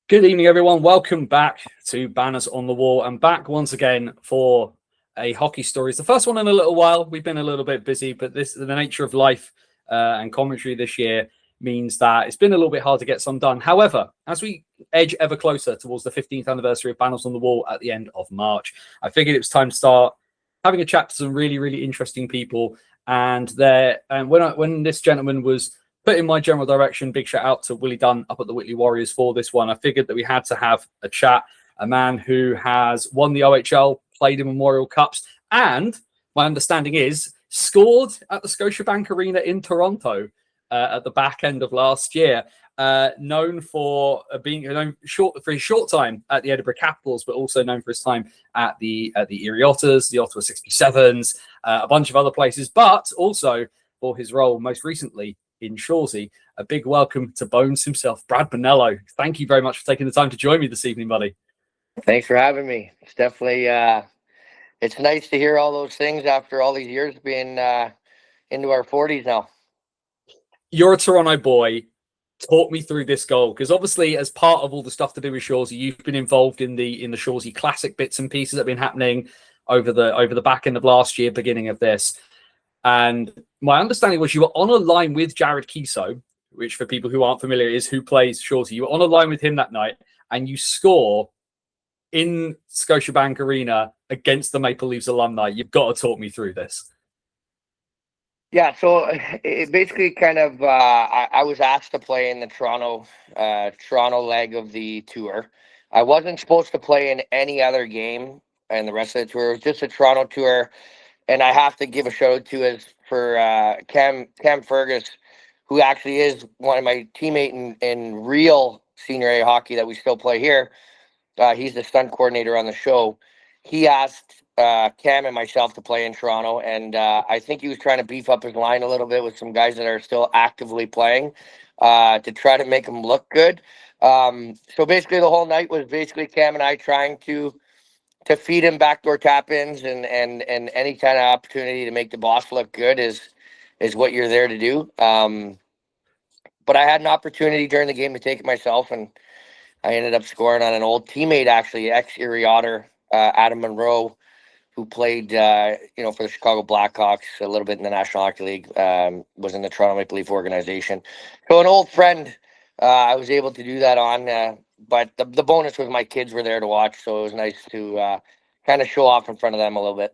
Good evening, everyone. Welcome back to Banners on the Wall. I'm back once again for a hockey story. It's the first one in a little while. We've been a little bit busy, but the nature of life and commentary this year means that it's been a little bit hard to get some done. However, as we edge ever closer towards the 15th anniversary of Banners on the Wall at the end of March, I figured it was time to start having a chat to some really, really interesting people. And when this gentleman was put in my general direction, big shout out to Willie Dunn up at the Whitley Warriors for this one. I figured that we had to have a chat. A man who has won the OHL, played in Memorial Cups, and my understanding is scored at the Scotiabank Arena in Toronto at the back end of last year. Known for being for his short time at the Edinburgh Capitals, but also known for his time at the Erie Otters, the Ottawa 67s, a bunch of other places, but also for his role most recently in Shorsey. A big welcome to Bones himself, Brad Bonello. Thank you very much for taking the time to join me this evening, buddy. Thanks for having me. It's definitely it's nice to hear all those things after all these years being into our 40s now. You're a Toronto boy. Talk me through this goal, because obviously as part of all the stuff to do with Shorsey, you've been involved in the Shorsey Classic bits and pieces that have been happening over the back end of last year, beginning of this. And my understanding was you were on a line with Jared Kiso, which for people who aren't familiar is who plays Shorsey. You were on a line with him that night and you score in Scotiabank Arena against the Maple Leafs alumni. You've got to talk me through this. Yeah, so it basically kind of I was asked to play in the Toronto leg of the tour. I wasn't supposed to play in any other game and the rest of the tour. It was just a Toronto tour. And I have to give a shout out to Cam Fergus, who actually is one of my teammate in real senior A hockey that we still play here. He's the stunt coordinator on the show. He asked Cam and myself to play in Toronto, and I think he was trying to beef up his line a little bit with some guys that are still actively playing to try to make him look good. So basically the whole night was basically Cam and I trying to feed him backdoor tap-ins and any kind of opportunity to make the boss look good is what you're there to do. But I had an opportunity during the game to take it myself, and I ended up scoring on an old teammate, actually, ex-Erie Otter, Adam Monroe, who played, for the Chicago Blackhawks, a little bit in the National Hockey League, was in the Toronto Maple Leaf organization. So an old friend, I was able to do that on, but the bonus was my kids were there to watch, so it was nice to kind of show off in front of them a little bit.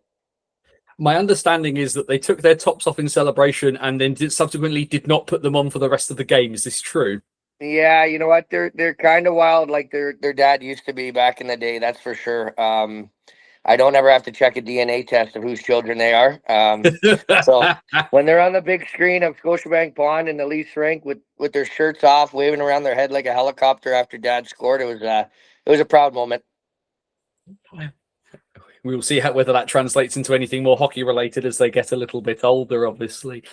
My understanding is that they took their tops off in celebration and then subsequently did not put them on for the rest of the game. Is this true? Yeah, you know what? They're kind of wild, like their dad used to be back in the day. That's for sure. I don't ever have to check a DNA test of whose children they are. So when they're on the big screen of Scotiabank Pond in the Leafs rink with their shirts off, waving around their head like a helicopter after Dad scored, it was a proud moment. We will see whether that translates into anything more hockey related as they get a little bit older, obviously.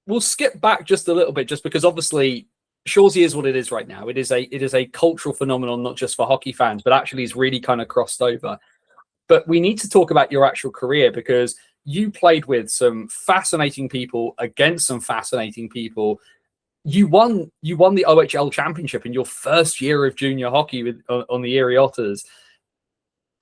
We'll skip back just a little bit, just because obviously Shorsey is what it is right now. It is a cultural phenomenon, not just for hockey fans, but actually is really kind of crossed over. But we need to talk about your actual career, because you played with some fascinating people against some fascinating people. You won the OHL championship in your first year of junior hockey on the Erie Otters.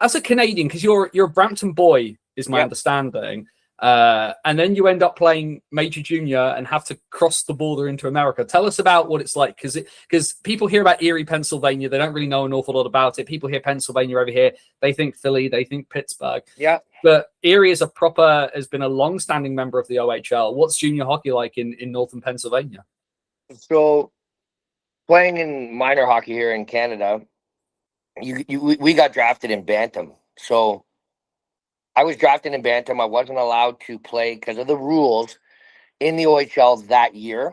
As a Canadian, because you're a Brampton boy, is my understanding. And then you end up playing Major Junior and have to cross the border into America. Tell us about what it's like, because people hear about Erie, Pennsylvania. They don't really know an awful lot about it. People hear Pennsylvania over here. They think Philly. They think Pittsburgh. Yeah. But Erie has been a long-standing member of the OHL. What's junior hockey like in northern Pennsylvania? So playing in minor hockey here in Canada, we got drafted in Bantam. So I was drafted in Bantam. I wasn't allowed to play because of the rules in the OHL that year.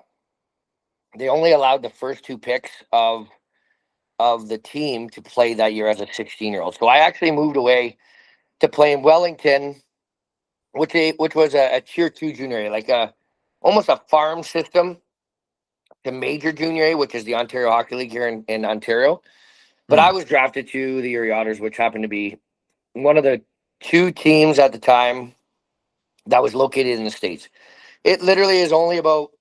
They only allowed the first two picks of the team to play that year as a 16-year-old. So I actually moved away to play in Wellington, which was a tier 2 junior A, like almost a farm system to major junior A, which is the Ontario Hockey League here in Ontario. But I was drafted to the Erie Otters, which happened to be one of the two teams at the time that was located in the States. It literally is only about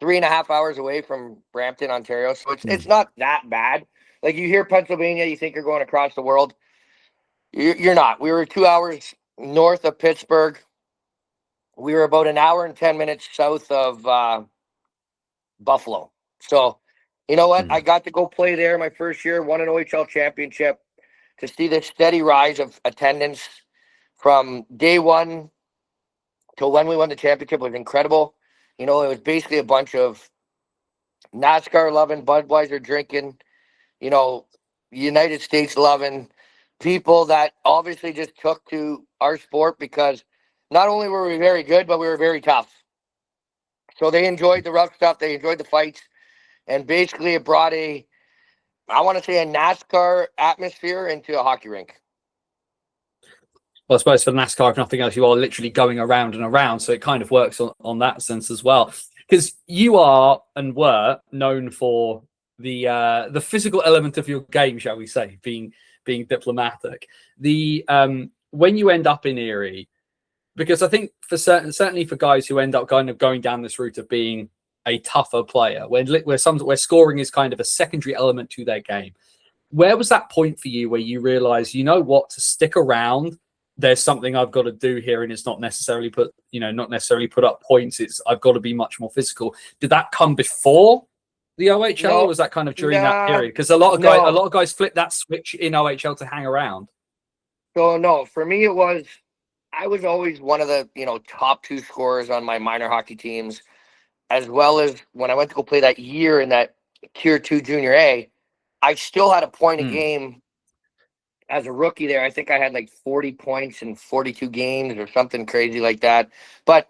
3.5 hours away from Brampton, Ontario. So it's not that bad. Like, you hear Pennsylvania, you think you're going across the world. You're not. We were 2 hours north of Pittsburgh. We were about an hour and 10 minutes south of Buffalo. So, you know what? I got to go play there my first year, won an OHL championship. To see the steady rise of attendance from day one till when we won the championship was incredible. You know, it was basically a bunch of NASCAR loving, Budweiser drinking, you know, United States loving people that obviously just took to our sport because not only were we very good, but we were very tough. So they enjoyed the rough stuff. They enjoyed the fights. And basically it brought I want to say a NASCAR atmosphere into a hockey rink. Well, I suppose for NASCAR, if nothing else, you are literally going around and around. So it kind of works on that sense as well. Because you are and were known for the physical element of your game, shall we say, being diplomatic. The when you end up in Erie, because I think for certainly for guys who end up kind of going down this route of being a tougher player, where scoring is kind of a secondary element to their game. Where was that point for you where you realized, you know what, to stick around, there's something I've got to do here, and it's not necessarily put up points. It's I've got to be much more physical. Did that come before the OHL, or was that kind of during that period? Because a lot of guys flip that switch in OHL to hang around. So no, for me I was always one of the top two scorers on my minor hockey teams, as well as when I went to go play that year in that Tier 2 Junior A, I still had a point a game as a rookie there. I think I had like 40 points in 42 games or something crazy like that. But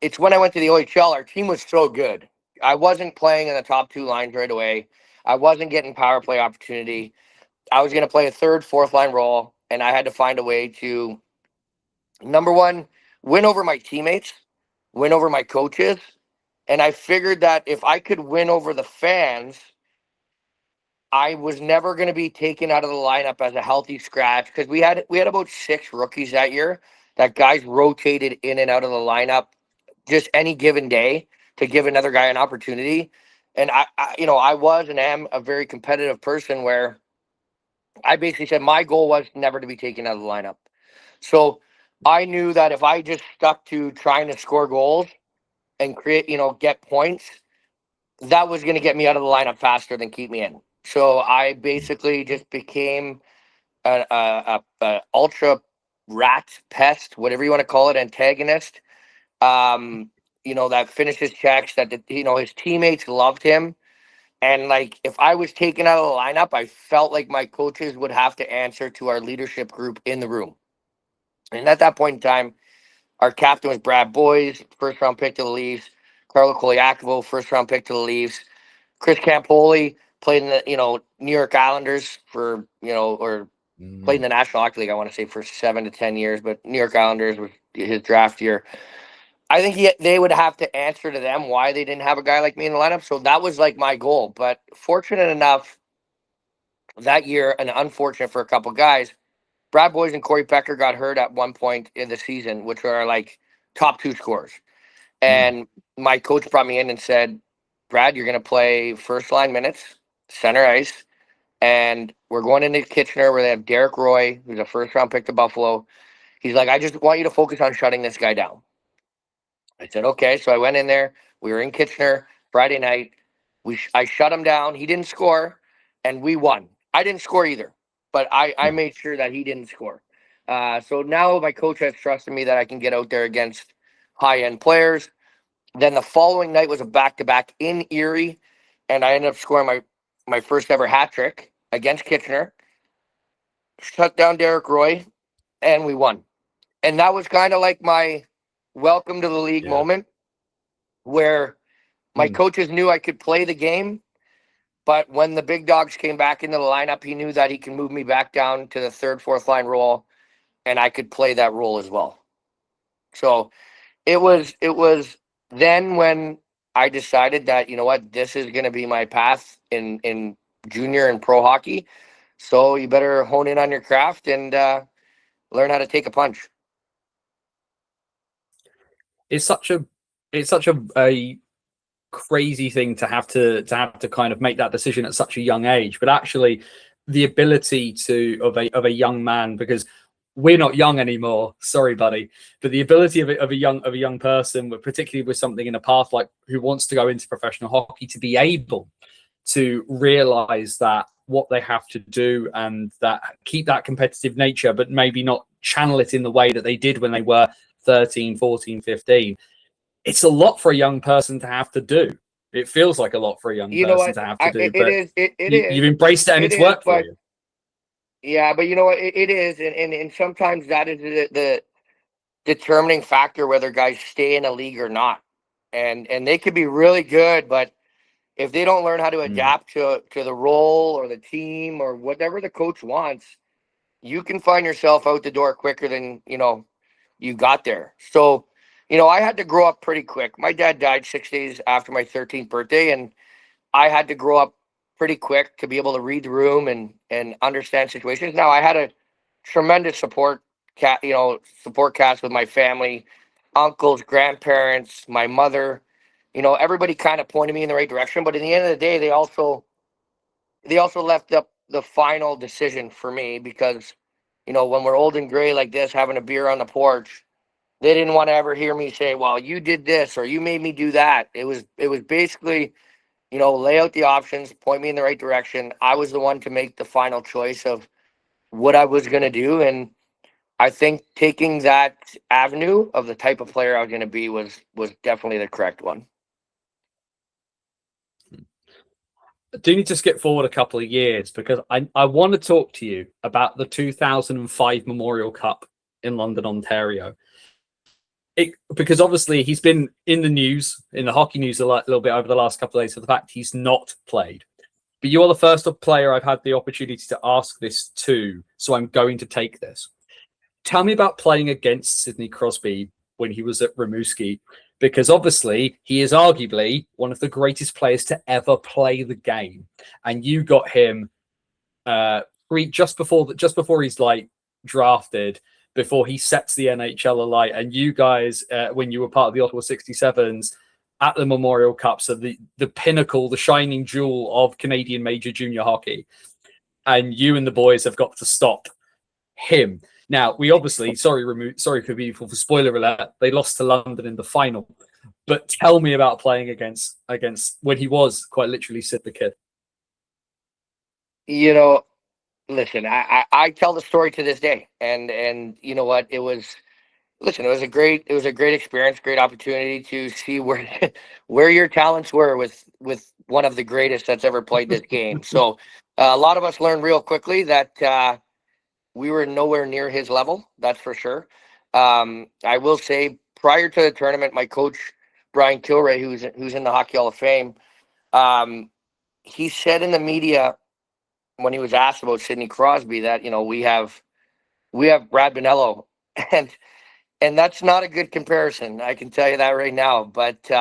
it's when I went to the OHL, our team was so good. I wasn't playing in the top two lines right away. I wasn't getting power play opportunity. I was going to play a third, fourth line role, and I had to find a way to, number one, win over my teammates, win over my coaches. And I figured that if I could win over the fans, I was never going to be taken out of the lineup as a healthy scratch, because we had about 6 rookies that year that guys rotated in and out of the lineup just any given day to give another guy an opportunity. And I was and am a very competitive person where I basically said my goal was never to be taken out of the lineup. So I knew that if I just stuck to trying to score goals and create, get points, that was going to get me out of the lineup faster than keep me in. So I basically just became a ultra rat pest, whatever you want to call it, antagonist. That finishes checks, that his teammates loved him. And like, if I was taken out of the lineup, I felt like my coaches would have to answer to our leadership group in the room. And at that point in time, our captain was Brad Boys, first round pick to the Leafs. Carlo Koliakovo, first round pick to the Leafs. Chris Campoli played in the New York Islanders for played in the National Hockey League, I want to say, for 7 to 10 years, but New York Islanders was his draft year. I think they would have to answer to them why they didn't have a guy like me in the lineup. So that was like my goal. But fortunate enough that year, and unfortunate for a couple guys, Brad Boys and Corey Becker got hurt at one point in the season, which are like top 2 scorers. And my coach brought me in and said, Brad, you're going to play first line minutes, center ice. And we're going into Kitchener where they have Derek Roy, who's a first round pick to Buffalo. He's like, I just want you to focus on shutting this guy down. I said, okay. So I went in there. We were in Kitchener Friday night. I shut him down. He didn't score, and we won. I didn't score either, but I made sure that he didn't score. So now my coach has trusted me that I can get out there against high-end players. Then the following night was a back-to-back in Erie, and I ended up scoring my first ever hat trick against Kitchener. Shut down Derek Roy, and we won. And that was kind of like my welcome to the league moment, where my coaches knew I could play the game, but when the big dogs came back into the lineup, he knew that he can move me back down to the third, fourth line role, and I could play that role as well. So it was then when I decided that, you know what, this is going to be my path in junior and pro hockey. So you better hone in on your craft and learn how to take a punch. It's such a it's such a crazy thing to have to kind of make that decision at such a young age. But actually, the ability of a young man, because we're not young anymore, sorry buddy, but the ability of a young person, particularly with something in a path like who wants to go into professional hockey, to be able to realize that what they have to do and that keep that competitive nature, but maybe not channel it in the way that they did when they were 13, 14, 15. It's a lot for a young person to have to do. It feels like a lot for a young You know person what? to have to do, It but is. It you've is. embraced it and It it's is. worked for But you. yeah, but you know what? It is, and sometimes that is the determining factor whether guys stay in a league or not. And they could be really good, but if they don't learn how to adapt to the role or the team or whatever the coach wants, you can find yourself out the door quicker than you got there. So, I had to grow up pretty quick. My dad died 6 days after my 13th birthday, and I had to grow up pretty quick to be able to read the room and understand situations. Now, I had a tremendous support cast with my family, uncles, grandparents, my mother. Everybody kind of pointed me in the right direction. But at the end of the day, they also left up the final decision for me because, when we're old and gray like this, having a beer on the porch, they didn't want to ever hear me say, "Well, you did this or you made me do that." It was basically, lay out the options, point me in the right direction. I was the one to make the final choice of what I was going to do. And I think taking that avenue of the type of player I was going to be was definitely the correct one. I do need to skip forward a couple of years because I want to talk to you about the 2005 Memorial Cup in London, Ontario. Because obviously he's been in the news, in the hockey news a little bit over the last couple of days for the fact he's not played. But you are the first player I've had the opportunity to ask this to, so I'm going to take this. Tell me about playing against Sidney Crosby when he was at Rimouski, because obviously he is arguably one of the greatest players to ever play the game, and you got him just before he's like drafted, before he sets the NHL alight, and you guys, when you were part of the Ottawa 67s at the Memorial Cup, so the pinnacle, the shining jewel of Canadian Major Junior Hockey, and you and the boys have got to stop him. Now, we obviously, sorry for spoiler alert, they lost to London in the final. But tell me about playing against when he was quite literally Sid the Kid. Listen, I tell the story to this day, and you know what? It was a great experience, great opportunity to see where where your talents were with one of the greatest that's ever played this game. So a lot of us learned real quickly that we were nowhere near his level. That's for sure. I will say, prior to the tournament, my coach Brian Kilray, who's in the Hockey Hall of Fame, he said in the media when he was asked about Sidney Crosby that we have Brad Bonello, and that's not a good comparison. I can tell you that right now. But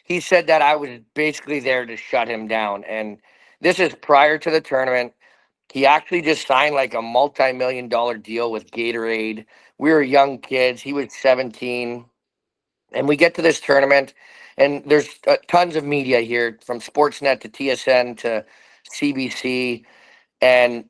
he said that I was basically there to shut him down, and this is prior to the tournament. He actually just signed like a multi-million-dollar deal with Gatorade. We were young kids. He was 17, and we get to this tournament, and there's tons of media here, from Sportsnet to TSN to CBC, and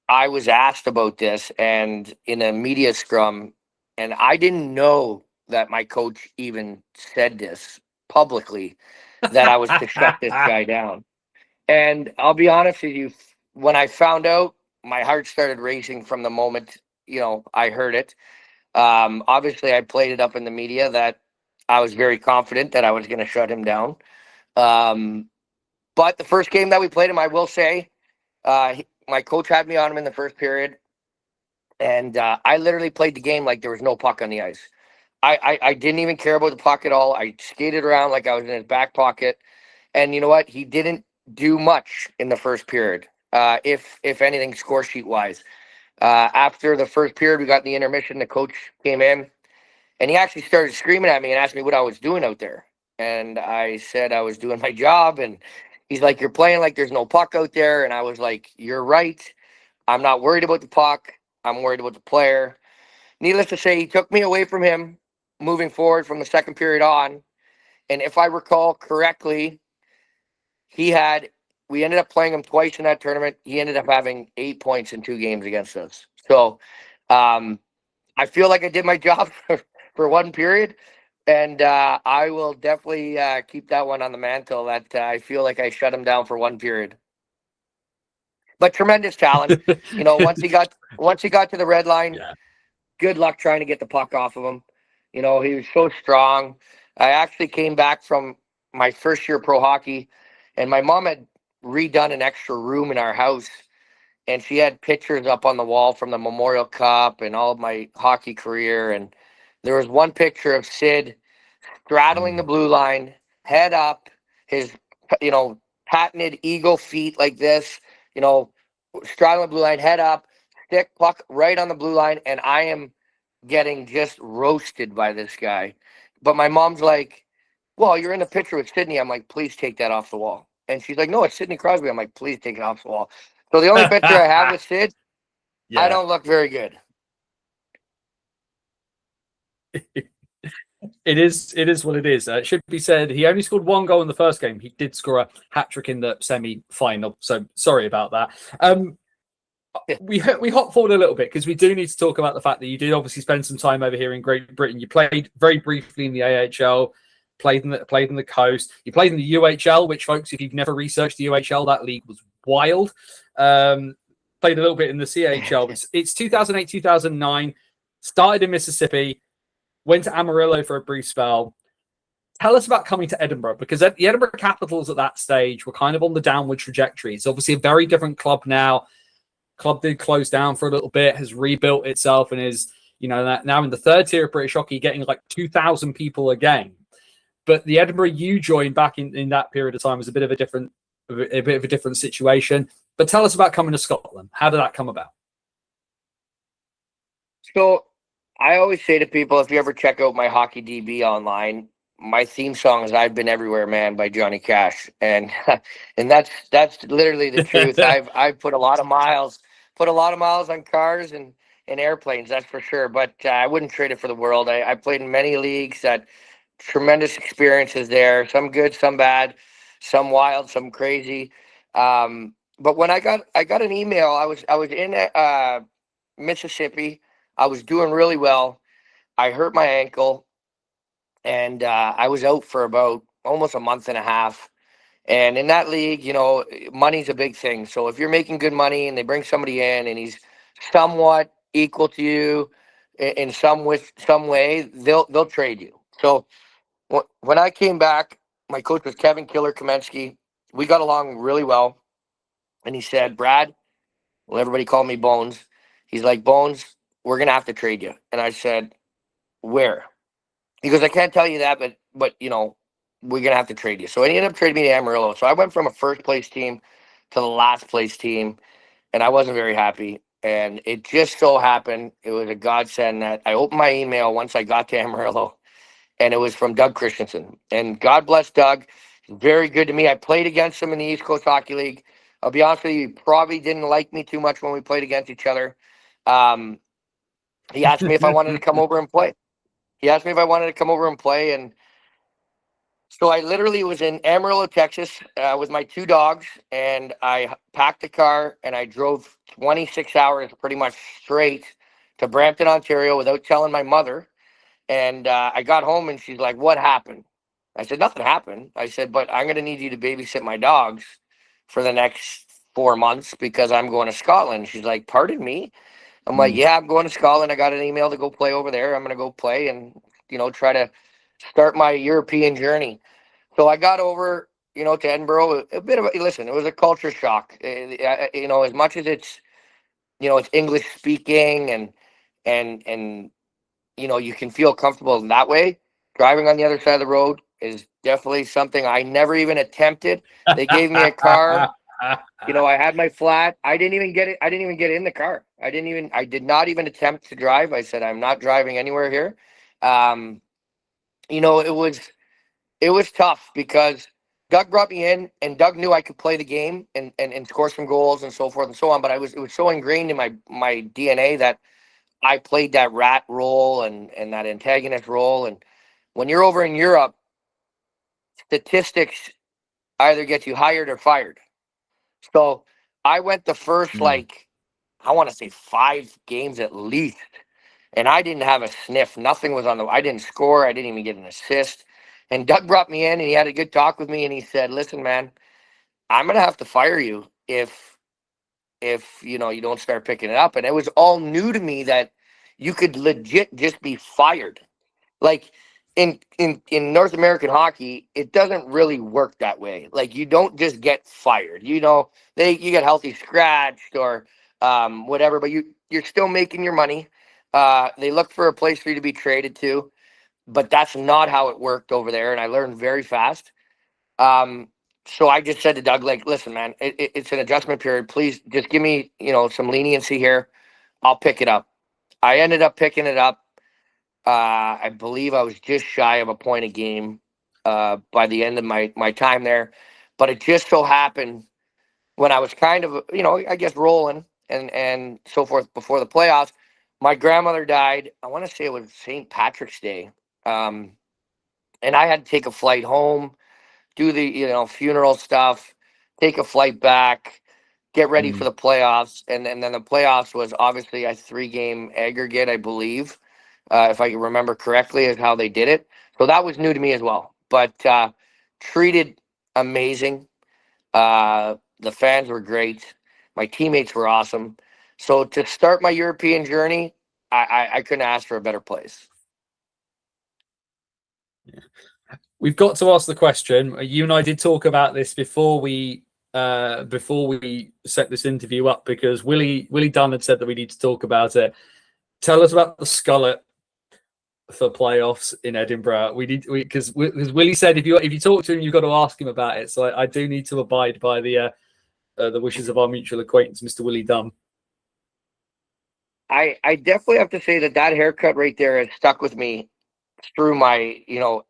I was asked about this and in a media scrum, and I didn't know that my coach even said this publicly, that I was to shut this guy down. And I'll be honest with you, when I found out, my heart started racing from the moment I heard it. Obviously, I played it up in the media that I was very confident that I was going to shut him down. But the first game that we played him, I will say, my coach had me on him in the first period, and I literally played the game like there was no puck on the ice. I didn't even care about the puck at all. I skated around like I was in his back pocket. And you know what? He didn't do much in the first period, if anything, score sheet wise. After the first period, we got in the intermission. The coach came in, and he actually started screaming at me and asked me what I was doing out there. And I said I was doing my job. And he's like, "You're playing like there's no puck out there." And I was like, "You're right. I'm not worried about the puck. I'm worried about the player." Needless to say, he took me away from him moving forward from the second period on. And if I recall correctly, we ended up playing him twice in that tournament. He ended up having 8 points in 2 games against us. So I feel like I did my job for one period. And I will definitely keep that one on the mantle, that I feel like I shut him down for one period. But tremendous talent. Once he got to the red line, Yeah. good luck trying to get the puck off of him. He was so strong. I actually came back from my first year pro hockey, and my mom had redone an extra room in our house, and she had pictures up on the wall from the Memorial Cup and all of my hockey career. And there was one picture of Sid straddling the blue line, head up, his, patented eagle feet like this, straddling the blue line, head up, stick puck right on the blue line, and I am getting just roasted by this guy. But my mom's like, well, you're in a picture with Sidney. I'm like, please take that off the wall. And she's like, no, it's Sidney Crosby. I'm like, please take it off the wall. So the only picture I have with Sid, Yeah. I don't look very good. It is what it is. It should be said, he only scored 1 goal in the first game. He did score a hat-trick in the semi-final, so sorry about that. We hop forward a little bit because we do need to talk about the fact that you did obviously spend some time over here in Great Britain. You played very briefly in the AHL, played in the coast. You played in the UHL, which, folks, if you've never researched the UHL, that league was wild. Played a little bit in the CHL. It's 2008, 2009. Started in Mississippi. Went to Amarillo for a brief spell. Tell us about coming to Edinburgh, because the Edinburgh Capitals at that stage were kind of on the downward trajectory. It's obviously a very different club now. Club did close down for a little bit, has rebuilt itself, and is now in the 3rd tier of British hockey, getting like 2,000 people a game. But the Edinburgh you joined back in that period of time was a bit of a different situation. But tell us about coming to Scotland. How did that come about? So I always say to people, if you ever check out my Hockey DB online, my theme song is "I've Been Everywhere, Man" by Johnny Cash, and that's literally the truth. I've put a lot of miles on cars and airplanes, that's for sure. But I wouldn't trade it for the world. I played in many leagues, that tremendous experiences there. Some good, some bad, some wild, some crazy. But when I got an email, I was in Mississippi. I was doing really well. I hurt my ankle, and I was out for about almost a month and a half. And in that league, money's a big thing. So if you're making good money and they bring somebody in and he's somewhat equal to you in some way, they'll trade you. So when I came back, my coach was Kevin Killer Kamensky. We got along really well. And he said, Brad, well, everybody called me Bones. He's like, Bones, we're going to have to trade you. And I said, where? He goes, I can't tell you that, but we're going to have to trade you. So he ended up trading me to Amarillo. So I went from a first place team to the last place team, and I wasn't very happy. And it just so happened, it was a godsend that I opened my email once I got to Amarillo, and it was from Doug Christensen. And God bless Doug. He's very good to me. I played against him in the East Coast Hockey League. I'll be honest with you, he probably didn't like me too much when we played against each other. He asked me if I wanted to come over and play. And so I literally was in Amarillo, Texas, with my 2 dogs, and I packed a car and I drove 26 hours pretty much straight to Brampton, Ontario, without telling my mother. And I got home and she's like, what happened? I said, nothing happened. I said, but I'm going to need you to babysit my dogs for the next 4 months because I'm going to Scotland. She's like, pardon me? I'm like, yeah, I'm going to Scotland. I got an email to go play over there. I'm going to go play and, try to start my European journey. So I got over, to Edinburgh. It was a culture shock. As much as it's, it's English speaking and you can feel comfortable in that way. Driving on the other side of the road is definitely something I never even attempted. They gave me a car. I had my flat. I didn't even get it. I didn't even get in the car. I did not even attempt to drive. I said, I'm not driving anywhere here. It was tough because Doug brought me in and Doug knew I could play the game and score some goals and so forth and so on. But it was so ingrained in my DNA that I played that rat role and that antagonist role. And when you're over in Europe, statistics either get you hired or fired. So I went the first, like, I want to say 5 games at least, and I didn't have a sniff. Nothing was on the, I didn't score. I didn't even get an assist. And Doug brought me in and he had a good talk with me and he said, listen, man, I'm going to have to fire you if you know, you don't start picking it up. And it was all new to me that you could legit just be fired. Like in North American hockey, it doesn't really work that way. Like, you don't just get fired. You know, you get healthy scratched or whatever, but you're still making your money. They look for a place for you to be traded to, but that's not how it worked over there. And I learned very fast. So I just said to Doug, like, listen, man, it's an adjustment period. Please just give me, you know, some leniency here. I'll pick it up. I ended up picking it up. I believe I was just shy of a point a game by the end of my time there. But it just so happened when I was kind of, you know, I guess rolling and so forth before the playoffs, my grandmother died. I want to say it was St. Patrick's Day. And I had to take a flight home, do the, you know, funeral stuff, take a flight back, get ready for the playoffs. And then the playoffs was obviously a 3-game aggregate, I believe. If I can remember correctly, is how they did it. So that was new to me as well. But treated amazing. The fans were great. My teammates were awesome. So to start my European journey, I couldn't ask for a better place. We've got to ask the question. You and I did talk about this before we set this interview up, because Willie Dunn had said that we need to talk about it. Tell us about the Skullet for playoffs in Edinburgh. Because Willie said if you talk to him, you've got to ask him about it. So I do need to abide by the wishes of our mutual acquaintance, Mr. Willie Dunn. I definitely have to say that haircut right there has stuck with me through my, you know,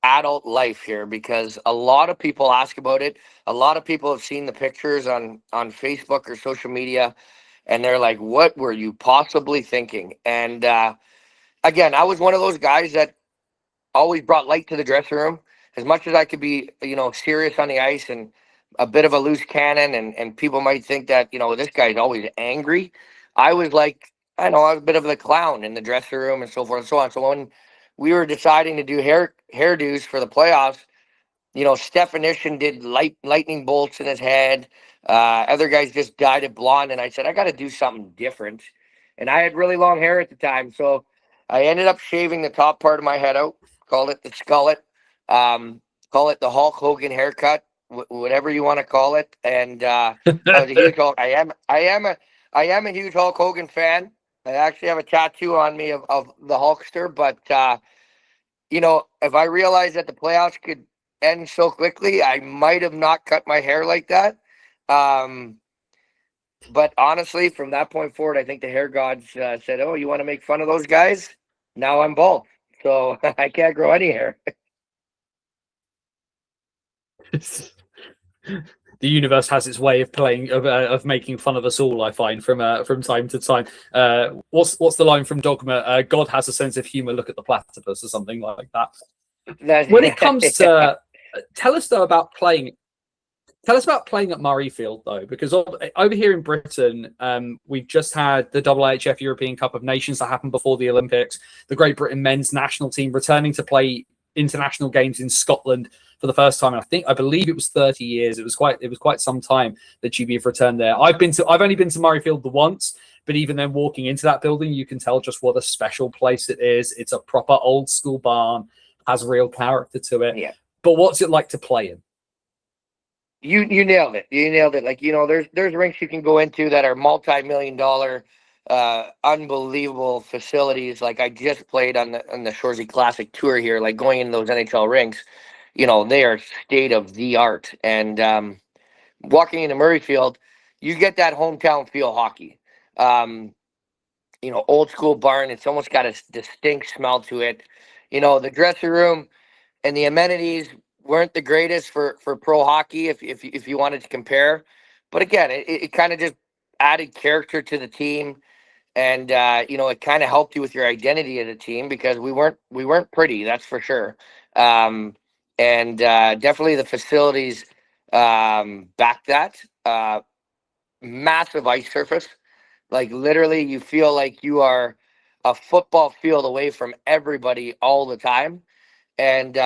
adult life here, because a lot of people ask about it. A lot of people have seen the pictures on Facebook or social media, and they're like, what were you possibly thinking? And again, I was one of those guys that always brought light to the dressing room. As much as I could be, you know, serious on the ice and a bit of a loose cannon, and people might think that, you know, this guy's always angry. I was like, I know, I was a bit of the clown in the dressing room and so forth and so on. So when we were deciding to do hairdos for the playoffs, you know, Stefanition did lightning bolts in his head. Other guys just dyed it blonde. And I said, I got to do something different. And I had really long hair at the time. So I ended up shaving the top part of my head out, called it the Skullet, call it the Hulk Hogan haircut, whatever you want to call it. And I was a huge Hulk. I am a huge Hulk Hogan fan. I actually have a tattoo on me of the Hulkster, but you know, if I realized that the playoffs could end so quickly, I might have not cut my hair like that. But honestly, from that point forward, I think the hair gods said, oh, you want to make fun of those guys? Now I'm bald, so I can't grow any hair. The universe has its way of playing of making fun of us all. I find from time to time. What's the line from Dogma? God has a sense of humor. Look at the platypus, or something like that. When it comes to, tell us though about playing. Tell us about playing at Murrayfield though, because over here in Britain, we've just had the IIHF European Cup of Nations that happened before the Olympics. The Great Britain men's national team returning to play international games in Scotland for the first time. And I believe it was 30 years. It was quite some time that GB have returned there. I've only been to Murrayfield the once, but even then walking into that building, you can tell just what a special place it is. It's a proper old school barn, has real character to it. Yeah. But what's it like to play in? You nailed it. You nailed it. Like, you know, there's rinks you can go into that are multi-million-dollar, unbelievable facilities. Like I just played on the Shorsey Classic Tour here. Like going into those NHL rinks, you know, they are state of the art. And walking into Murrayfield, you get that hometown feel hockey. You know, old school barn. It's almost got a distinct smell to it. You know, the dressing room and the amenities weren't the greatest for pro hockey if you wanted to compare. But again, it kind of just added character to the team. And you know, it kind of helped you with your identity as a team, because we weren't pretty, that's for sure. and definitely the facilities back that. Massive ice surface. Like literally, you feel like you are a football field away from everybody all the time. And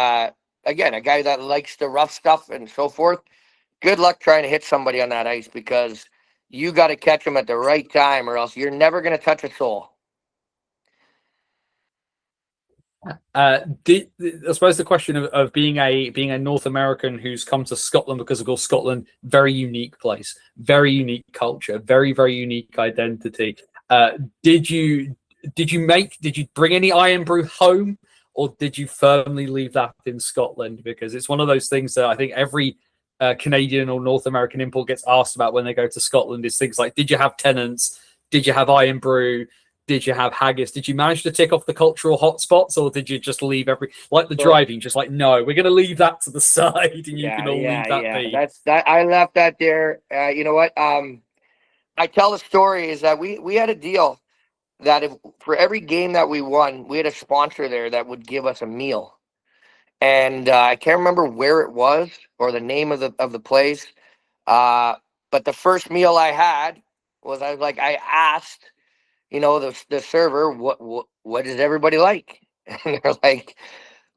again, a guy that likes the rough stuff and so forth, good luck trying to hit somebody on that ice, because you got to catch them at the right time, or else you're never going to touch a soul. I suppose the question of being a North American who's come to Scotland, because of course Scotland, very unique place, very unique culture, very unique identity. Did you bring any Iron Brew home, or did you firmly leave that in Scotland? Because it's one of those things that I think every Canadian or North American import gets asked about when they go to Scotland, is things like, did you have Tennants? Did you have Iron Brew? Did you have haggis? Did you manage to tick off the cultural hotspots, or did you just leave driving? Just like, no, we're going to leave that to the side, and you can all leave that be. That's that. I left that there. You know what? I tell the story is that we had a deal that if for every game that we won, we had a sponsor there that would give us a meal, and I can't remember where it was or the name of the place. But the first meal I had was, I asked, the server, what does everybody like? And they're like,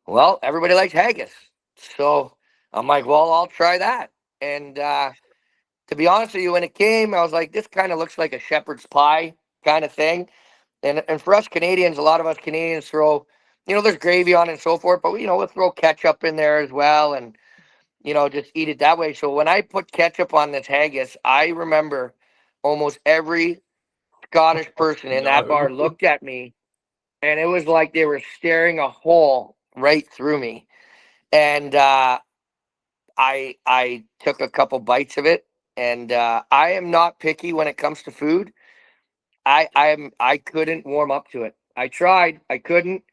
well, everybody likes haggis. So I'm like, well, I'll try that. And to be honest with you, when it came, I was like, this kind of looks like a shepherd's pie kind of thing. And for us Canadians, a lot of us Canadians throw, there's gravy on it and so forth, but we'll throw ketchup in there as well, and just eat it that way. So when I put ketchup on this haggis, I remember almost every Scottish person in that bar looked at me, and it was like they were staring a hole right through me. And I took a couple bites of it, and I am not picky when it comes to food. I couldn't warm up to it. I tried, I couldn't,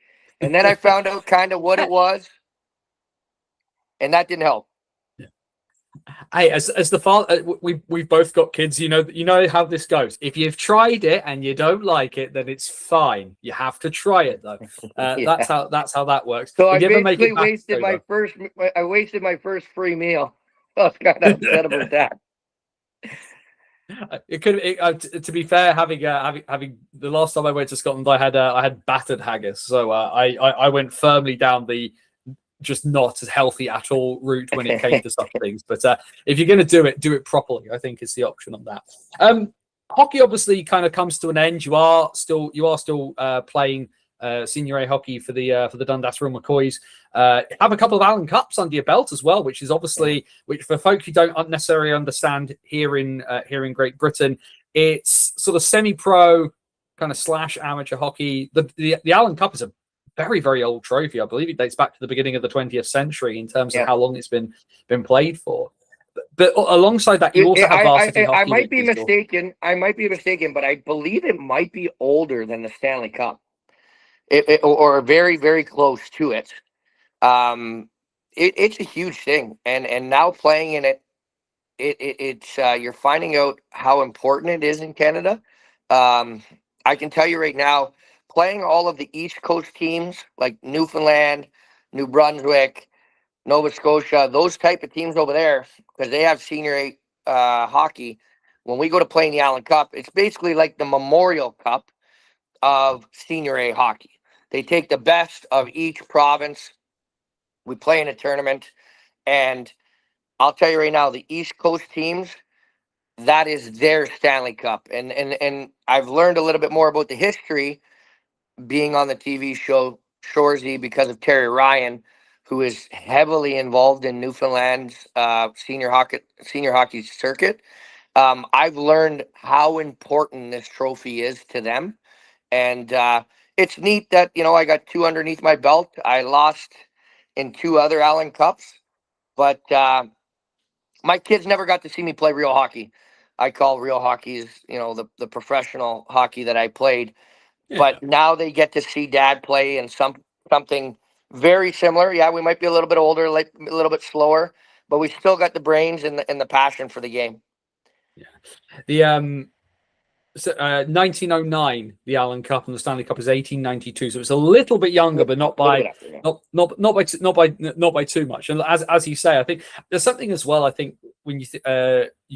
and then I found out kind of what it was, and that didn't help. Hey, as the father, we've both got kids. You know how this goes. If you've tried it and you don't like it, then it's fine. You have to try it though. That's how that works. So I basically wasted my first. I wasted my first free meal. I was kind of upset about that. It could. To be fair, having the last time I went to Scotland, I had battered haggis, so I went firmly down the just not as healthy at all route when it came to such things. But if you're going to do it properly, I think is the option on that. Hockey obviously kind of comes to an end. You are still playing Senior A hockey for the Dundas Real McCoys. Have a couple of Allen Cups under your belt as well, which is obviously, which for folk who don't necessarily understand here in Great Britain, it's sort of semi-pro kind of / amateur hockey. The Allen Cup is a very old trophy. I believe it dates back to the beginning of the 20th century in terms of how long it's been played for. But alongside that, you also have varsity hockey. I might be mistaken. But I believe it might be older than the Stanley Cup, or very close to it. It's a huge thing, and now playing in it, it's you're finding out how important it is in Canada. I can tell you right now, playing all of the East Coast teams like Newfoundland, New Brunswick, Nova Scotia, those type of teams over there, because they have Senior A hockey. When we go to play in the Allen Cup, it's basically like the Memorial Cup of Senior A hockey. They take the best of each province. We play in a tournament, and I'll tell you right now, the East Coast teams, that is their Stanley Cup. And I've learned a little bit more about the history being on the TV show Shorsey because of Terry Ryan, who is heavily involved in Newfoundland's senior hockey circuit. I've learned how important this trophy is to them, and it's neat that I got 2 underneath my belt. I lost in 2 other Allen Cups, but my kids never got to see me play real hockey. I call real hockey is the professional hockey that I played. Yeah. But now they get to see Dad play in something very similar. Yeah, we might be a little bit older, like a little bit slower, but we still got the brains and the passion for the game. Yeah, the 1909, the Allen Cup, and the Stanley Cup is 1892, so it's a little bit younger, but not by not by too much. And as you say, I think there's something as well. I think when you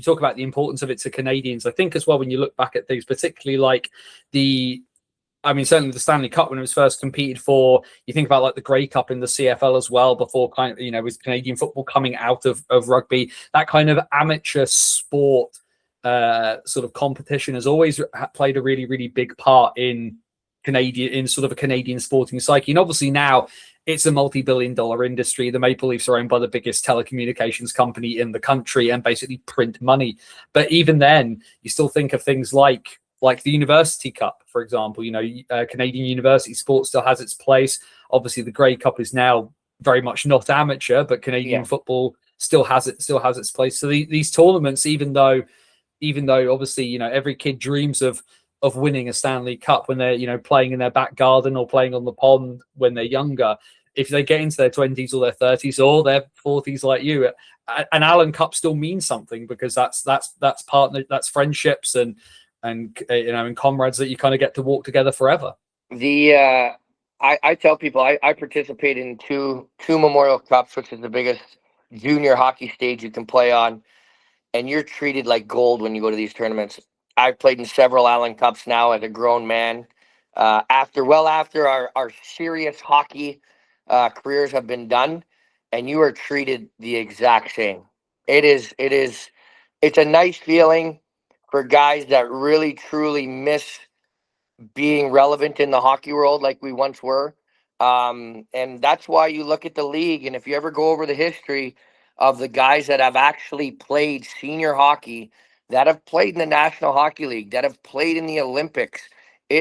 talk about the importance of it to Canadians, I think as well when you look back at things, particularly like certainly the Stanley Cup when it was first competed for. You think about like the Grey Cup in the CFL as well, before with Canadian football coming out of rugby, that kind of amateur sport sort of competition has always played a really, really big part in sort of a Canadian sporting psyche. And obviously now it's a multi-billion-dollar industry. The Maple Leafs are owned by the biggest telecommunications company in the country and basically print money. But even then, you still think of things like the University Cup, for example. Canadian university sports still has its place. Obviously, the Grey Cup is now very much not amateur, but Canadian football still has its place. So these tournaments, even though obviously every kid dreams of winning a Stanley Cup when they're playing in their back garden or playing on the pond when they're younger, if they get into their 20s or their 30s or their 40s like you, an Allen Cup still means something, because that's partner, that's friendships and comrades that you kind of get to walk together forever. I tell people I participate in two Memorial Cups, which is the biggest junior hockey stage you can play on, and you're treated like gold when you go to these tournaments. I've played in several Allen Cups now as a grown man. After our serious hockey careers have been done, and you are treated the exact same. It's a nice feeling for guys that really truly miss being relevant in the hockey world like we once were. And that's why you look at the league, and if you ever go over the history of the guys that have actually played senior hockey, that have played in the National Hockey League, that have played in the Olympics,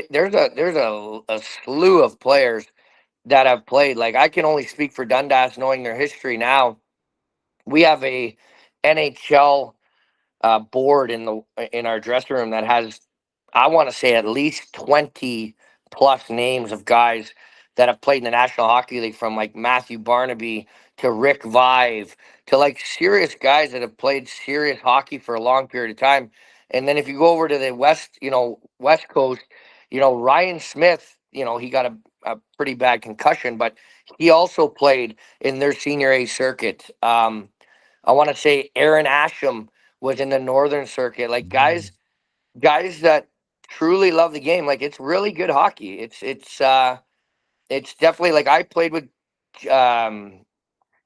there's a slew of players that have played. Like, I can only speak for Dundas knowing their history now. We have a NHL board in our dressing room that has, I want to say, at least 20 plus names of guys that have played in the National Hockey League, from like Matthew Barnaby to Rick Vive to like serious guys that have played serious hockey for a long period of time. And then if you go over to the West Coast, Ryan Smith, he got a pretty bad concussion, but he also played in their senior A circuit. I want to say Aaron Asham was in the Northern Circuit. Like guys that truly love the game. Like, it's really good hockey. It's definitely, like, I played with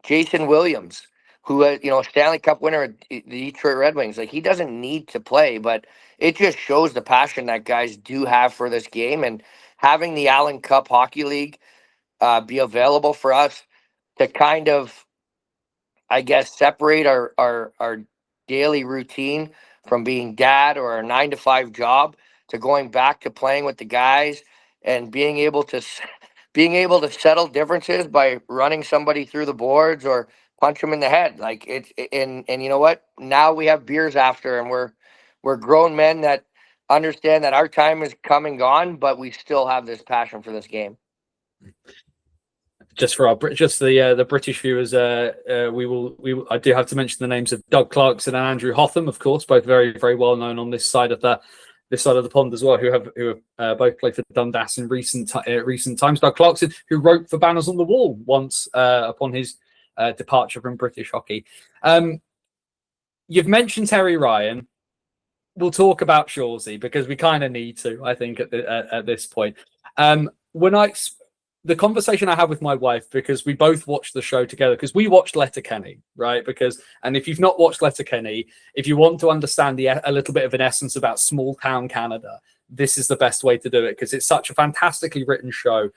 Jason Williams, who Stanley Cup winner at the Detroit Red Wings. Like, he doesn't need to play, but it just shows the passion that guys do have for this game. And having the Allen Cup Hockey League be available for us to kind of, I guess, separate our daily routine from being dad or a 9-to-5 job to going back to playing with the guys and being able to settle differences by running somebody through the boards or punch them in the head. Like, and you know what? Now we have beers after, and we're grown men that understand that our time is come and gone, but we still have this passion for this game. Just for the British viewers, I do have to mention the names of Doug Clarkson and Andrew Hotham, of course, both very, very well known on this side of the pond as well, who have both played for Dundas in recent times. Doug Clarkson, who wrote for Banners on the Wall once upon his departure from British hockey. You've mentioned Terry Ryan. We'll talk about Shorsey because we kind of need to, I think, at this point. The conversation I had with my wife, because we both watched the show together, because we watched Letterkenny, right? And if you've not watched Letterkenny, if you want to understand a little bit of an essence about small town Canada, this is the best way to do it, because it's such a fantastically written show.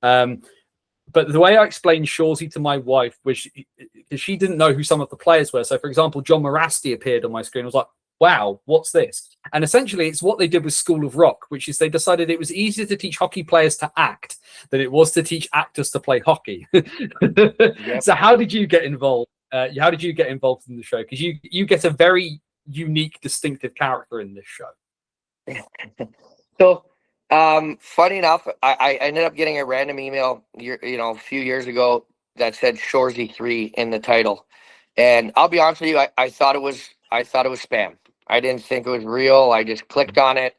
But the way I explained Shorsey to my wife was because she didn't know who some of the players were. So, for example, John Morasti appeared on my screen. I was like, wow, what's this? And essentially, it's what they did with School of Rock, which is they decided it was easier to teach hockey players to act than it was to teach actors to play hockey. Yep. So how did you get involved? How did you get involved in the show? Because you get a very unique, distinctive character in this show. So, funny enough, I ended up getting a random email, a few years ago that said Shorsey 3 in the title, and I'll be honest with you, I thought it was spam. I didn't think it was real. I just clicked on it,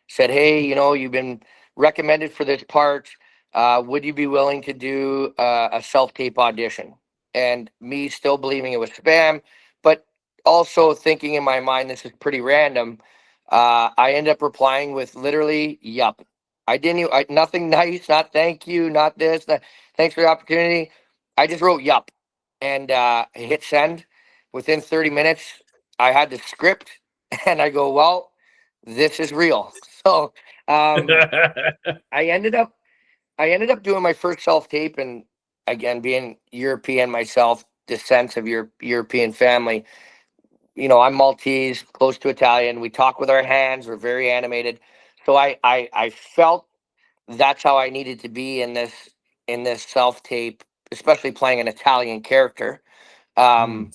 said, hey, you've been recommended for this part. Would you be willing to do a self-tape audition? And me still believing it was spam, but also thinking in my mind this is pretty random. I end up replying with literally, "Yup." I didn't even, nothing nice, not thank you, not this, thanks for the opportunity. I just wrote "Yup," and hit send. Within 30 minutes, I had the script, and I go, "Well, this is real." So um, I ended up doing my first self tape, and again, being European myself, descent of your European family. I'm Maltese, close to Italian. We talk with our hands. We're very animated. So I felt that's how I needed to be in this self tape, especially playing an Italian character. Mm. Um,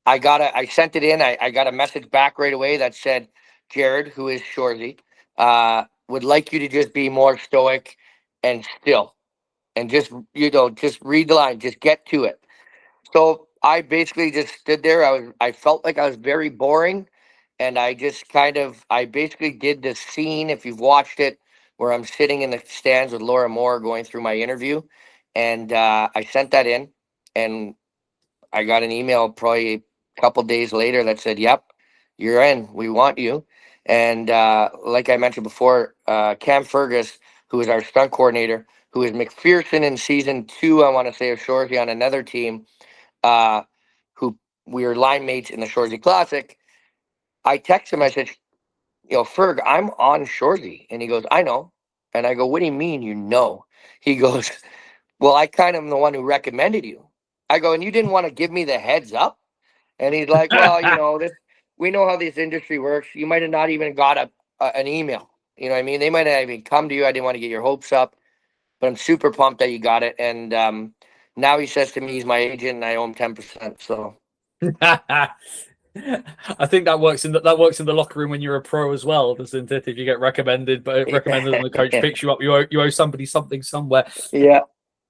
I sent it in. I got a message back right away that said, Jared, who is Shorsey, would like you to just be more stoic and still, and just read the line, just get to it. So I basically just stood there. I felt like I was very boring, and I basically did this scene, if you've watched it, where I'm sitting in the stands with Laura Moore going through my interview, and I sent that in, and I got an email probably a couple days later that said, "Yep, you're in. We want you." And like I mentioned before, Cam Fergus, who is our stunt coordinator, who is McPherson in season 2, I want to say, of Shorsey on another team, uh, who we were line mates in the Shorsey Classic. I text him. I said, Ferg, I'm on Shorsey, and he goes, "I know." And I go, "What do you mean, you know?" He goes, "Well, I kind of am the one who recommended you." I go, "And you didn't want to give me the heads up?" And he's like, "Well, this, we know how this industry works. You might have not even got an email. You know what I mean? They might not even come to you. I didn't want to get your hopes up, but I'm super pumped that you got it." And now he says to me he's my agent and I owe him 10%. So I think that works in the locker room when you're a pro as well, doesn't it? If you get recommended, but recommended and the coach picks you up, you owe somebody something somewhere. yeah.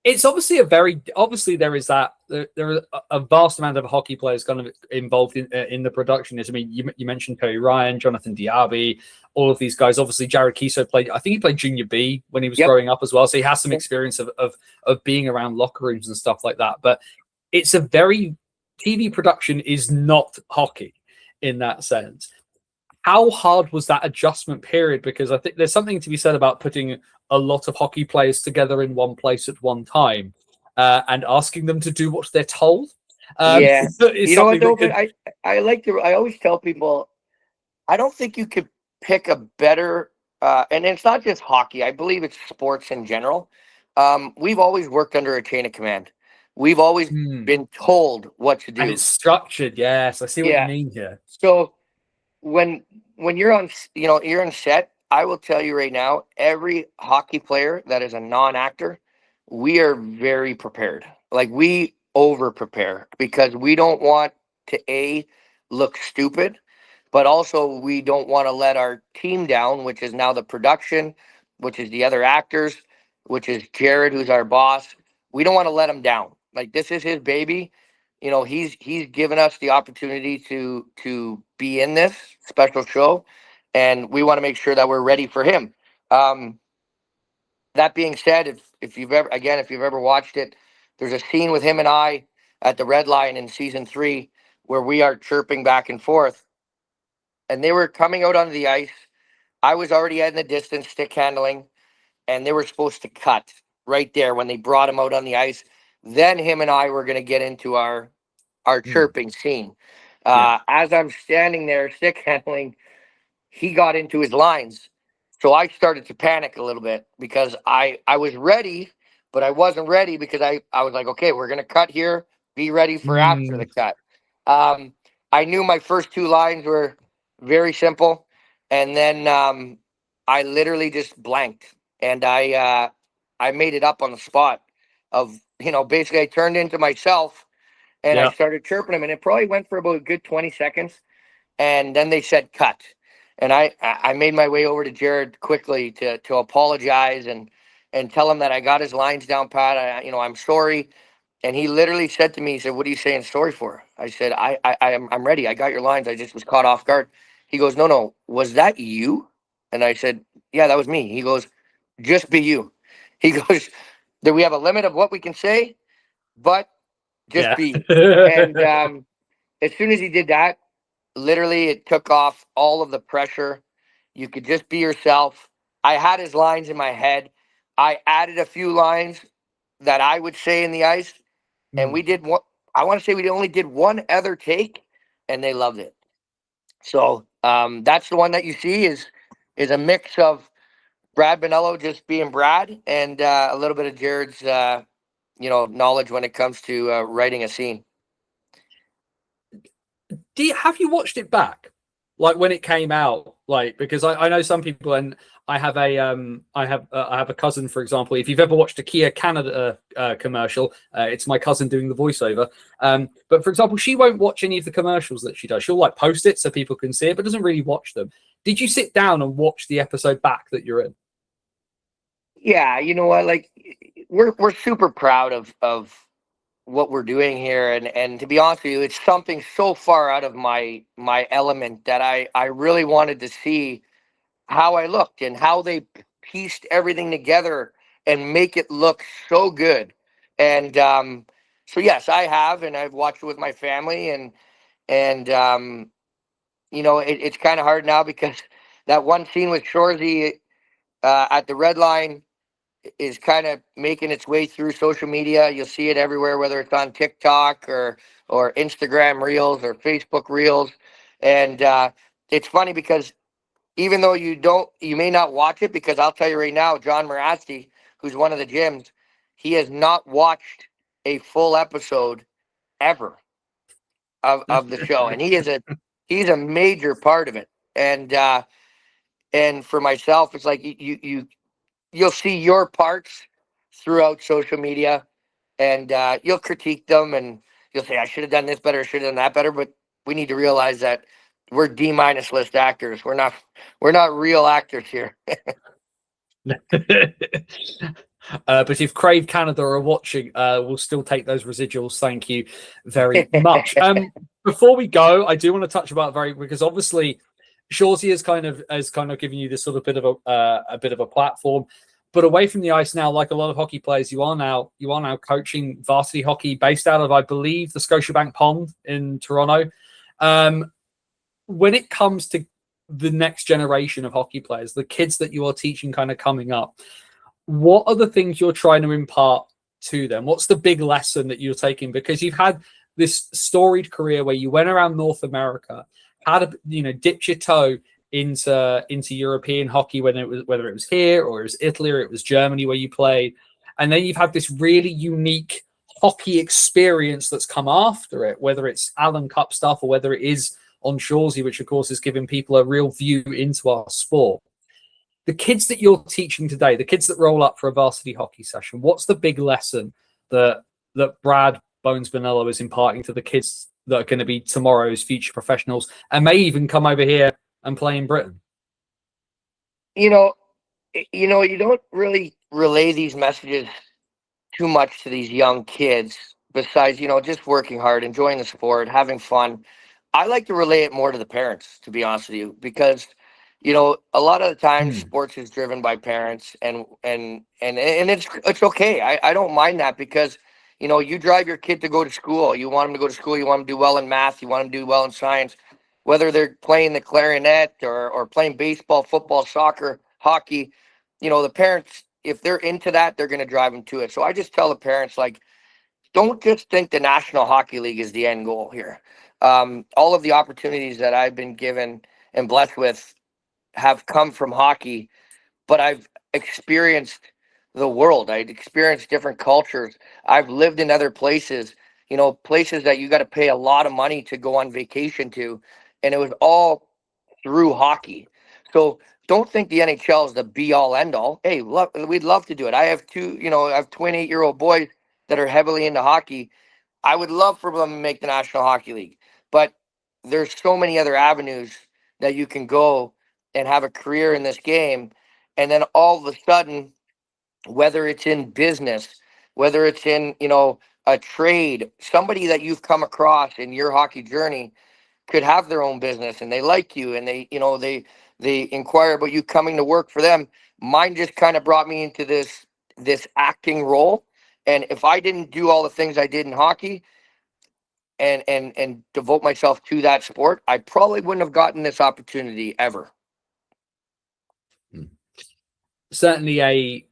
It's obviously there is that there are a vast amount of hockey players kind of involved in the production. I mean, you mentioned Cody Ryan, Jonathan Diaby, all of these guys. Obviously, Jared Kiso played. I think he played junior B when he was Yep. growing up as well, so he has some experience of being around locker rooms and stuff like that. But it's a very TV production is not hockey in that sense. How hard was that adjustment period? Because I think there's something to be said about putting a lot of hockey players together in one place at one time and asking them to do what they're told. Yeah. You know what though? Could... But I always tell people, I don't think you could pick a better, and it's not just hockey. I believe it's sports in general. We've always worked under a chain of command. We've always been told what to do. And it's structured. Yes, I see what you mean here. So when you're on, you're on set, I will tell you right now, every hockey player that is a non-actor, we are very prepared. Like, we over prepare because we don't want to look stupid, but also we don't want to let our team down, which is now the production, which is the other actors, which is Jared, who's our boss. We don't want to let him down. Like, this is his baby. He's given us the opportunity to be in this special show, and we want to make sure that we're ready for him. That being said, if you've ever watched it, there's a scene with him and I at the Red Line in season 3 where we are chirping back and forth, and they were coming out onto the ice. I was already in the distance, stick handling, and they were supposed to cut right there when they brought him out on the ice. Then him and I were going to get into our chirping scene. As I'm standing there stick handling, he got into his lines. So I started to panic a little bit because I was ready, but I wasn't ready because I was like, okay, we're going to cut here. Be ready for after the cut. I knew my first 2 lines were very simple. And then I literally just blanked. And I made it up on the spot of, basically I turned into myself and I started chirping him. And it probably went for about a good 20 seconds. And then they said cut. And I made my way over to Jared quickly to apologize and tell him that I got his lines down pat. I'm sorry. And he literally said to me, he said, "What are you saying sorry for?" I said, I'm ready. I got your lines. I just was caught off guard. He goes, "No. Was that you?" And I said, "Yeah, that was me." He goes, "Just be you." He goes, do we have a limit of what we can say? But just Yeah. be. And as soon as he did that, literally it took off all of the pressure. You could just be yourself. I had his lines in my head. I added a few lines that I would say in the ice, and we did what I want to say we only did one other take, and they loved it. So that's the one that you see is a mix of Brad Bonello just being Brad and a little bit of Jared's knowledge when it comes to writing a scene. Have you watched it back, like when it came out? Like, because I know some people, and I have a cousin, for example. If you've ever watched a Kia Canada commercial, it's my cousin doing the voiceover. But for example, she won't watch any of the commercials that she does. She'll like post it so people can see it, but doesn't really watch them. Did you sit down and watch the episode back that you're in? Yeah, you know what? Like, we're super proud of what we're doing here, and to be honest with you, it's something so far out of my element that I really wanted to see how I looked and how they pieced everything together and make it look so good. And so yes, I have, and I've watched it with my family, and it's kind of hard now because that one scene with Shorsey at the red line is kind of making its way through social media. You'll see it everywhere, whether it's on TikTok or Instagram Reels or Facebook Reels. And it's funny because even though you may not watch it, because I'll tell you right now, John Marasti, who's one of the gyms, he has not watched a full episode ever of the show, and he's a major part of it. And for myself, it's like you'll see your parts throughout social media, and you'll critique them, and you'll say, I should have done this better, I should have done that better. But we need to realize that we're D- list actors. We're not real actors here. But if Crave Canada are watching, we'll still take those residuals. Thank you very much. Before we go, I do want to touch about because obviously Shorsey has kind of given you this sort of bit of a platform. But away from the ice now, like a lot of hockey players, you are now coaching varsity hockey based out of, I believe, the Scotiabank Pond in Toronto. When it comes to the next generation of hockey players, the kids that you are teaching kind of coming up, what are the things you're trying to impart to them? What's the big lesson that you're taking? Because you've had this storied career where you went around North America, dipped your toe into European hockey, whether it was here or it was Italy or it was Germany where you played, and then you've had this really unique hockey experience that's come after it, whether it's Allen Cup stuff or whether it is on Shorsey, which of course is giving people a real view into our sport. The kids that you're teaching today, the kids that roll up for a varsity hockey session, what's the big lesson that Brad Bones Bonello is imparting to the kids that are going to be tomorrow's future professionals and may even come over here and play in Britain? You don't really relay these messages too much to these young kids besides, just working hard, enjoying the sport, having fun. I like to relay it more to the parents, to be honest with you, because a lot of the times sports is driven by parents, and it's okay. I don't mind that because you drive your kid to go to school. You want them to go to school. You want them to do well in math. You want them to do well in science, whether they're playing the clarinet or playing baseball, football, soccer, hockey. The parents, if they're into that, they're going to drive them to it. So I just tell the parents, like, don't just think the National Hockey League is the end goal here. All of the opportunities that I've been given and blessed with have come from hockey, but I've experienced the world. I've experienced different cultures. I've lived in other places, places that you got to pay a lot of money to go on vacation to. And it was all through hockey. So don't think the NHL is the be all end all. Hey, we'd love to do it. I have I have 28-year-old boys that are heavily into hockey. I would love for them to make the National Hockey League, but there's so many other avenues that you can go and have a career in this game. And then all of a sudden, whether it's in business, whether it's in, a trade, somebody that you've come across in your hockey journey could have their own business and they like you and they inquire about you coming to work for them. Mine just kind of brought me into this this acting role. And if I didn't do all the things I did in hockey and devote myself to that sport, I probably wouldn't have gotten this opportunity ever. Certainly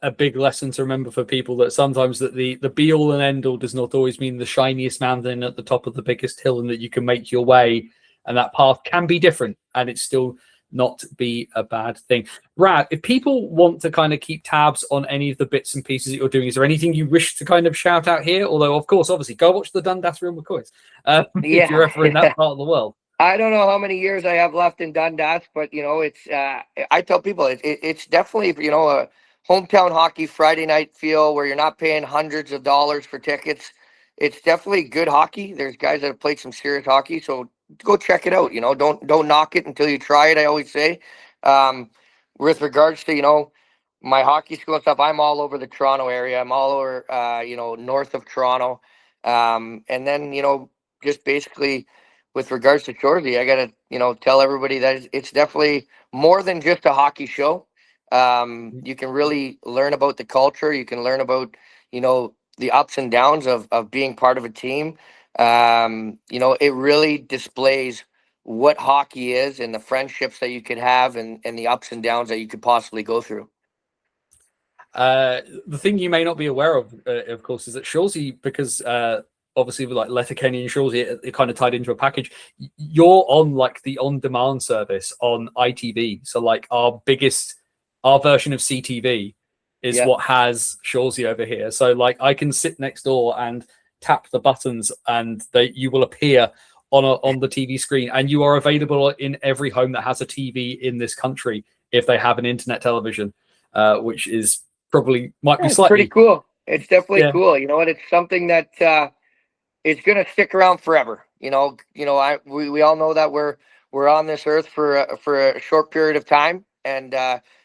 a big lesson to remember for people, that sometimes that the be all and end all does not always mean the shiniest mountain at the top of the biggest hill, and that you can make your way, and that path can be different and it's still not be a bad thing. Brad, if people want to kind of keep tabs on any of the bits and pieces that you're doing, is there anything you wish to kind of shout out here? Although, of course, obviously, go watch the Dundas Real McCoys if you're ever in that part of the world. I don't know how many years I have left in Dundas, but it's I tell people it's definitely a hometown hockey Friday night feel where you're not paying hundreds of dollars for tickets. It's definitely good hockey. There's guys that have played some serious hockey, so go check it out. Don't knock it until you try it, I always say. With regards to my hockey school and stuff, I'm all over the Toronto area. I'm all over north of Toronto, and then just basically with regards to Shorsey, I gotta tell everybody that it's definitely more than just a hockey show. You can really learn about the culture. You can learn about the ups and downs of being part of a team. It really displays what hockey is and the friendships that you could have and the ups and downs that you could possibly go through. The thing you may not be aware of course, is that Shorsey, because obviously with like Letterkenny and Shorsey, it kind of tied into a package. You're on like the on-demand service on ITV, so like our version of CTV is what has Shorsey over here. So like I can sit next door and tap the buttons, and you will appear on the TV screen, and you are available in every home that has a TV in this country if they have an internet television, which is probably might be slightly pretty cool. It's definitely cool. You know what? It's something that it's gonna stick around forever. We all know that we're on this earth for a short period of time, and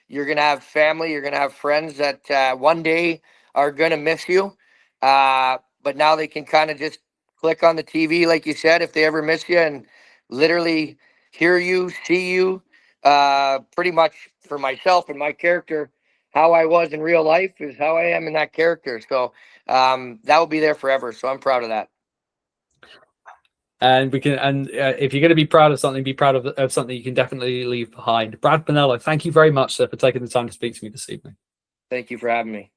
you're gonna have family, you're gonna have friends that one day are gonna miss you. But now they can kind of just click on the TV, like you said, if they ever miss you, and literally hear you, see you. Pretty much for myself and my character, how I was in real life is how I am in that character. So that will be there forever. So I'm proud of that. And if you're going to be proud of something, be proud of something you can definitely leave behind. Brad Bonello, thank you very much, sir, for taking the time to speak to me this evening. Thank you for having me.